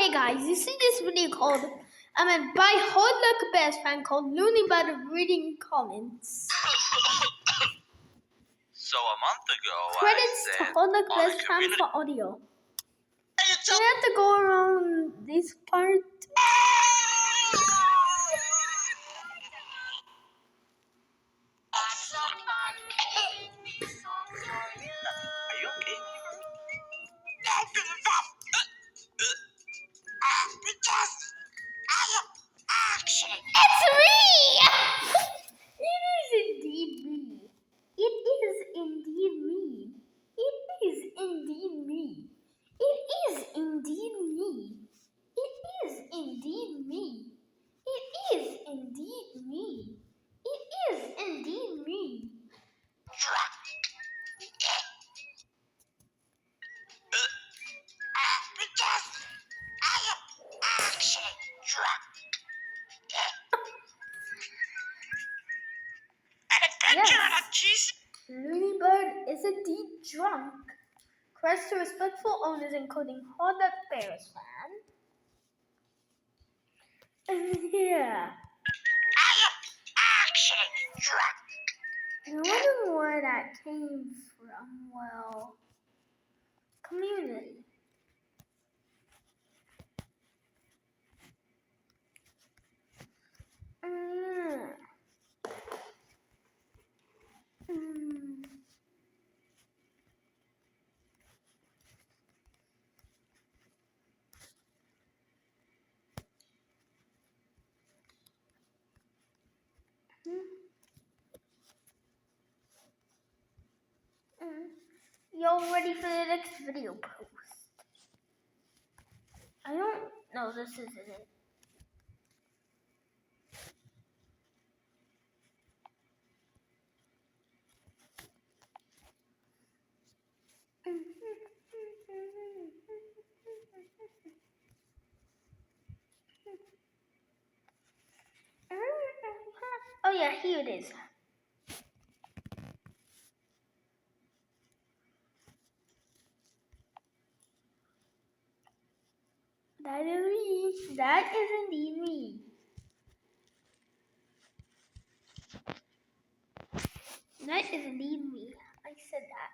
Hey guys, you see this video called by Hard Luck Bears fan called Looney by reading comments. So a month ago, Credits to Hard Luck Bears fan for audio. Do we have to go around this part? Are you okay? It's me! It is indeed me. It is indeed me. It is indeed me. It is indeed me. It is indeed me. It is indeed me. It is indeed me. Yes. Looney Bird is indeed drunk. Request to respectful owners, including Hard Luck Bears fan. Yeah. I wonder where that came from. Well, community. Mm. Mm. Y'all ready for the next video post? I don't know, this isn't it. Oh yeah, here it is. That is me. That is indeed me. That is indeed me. I said that.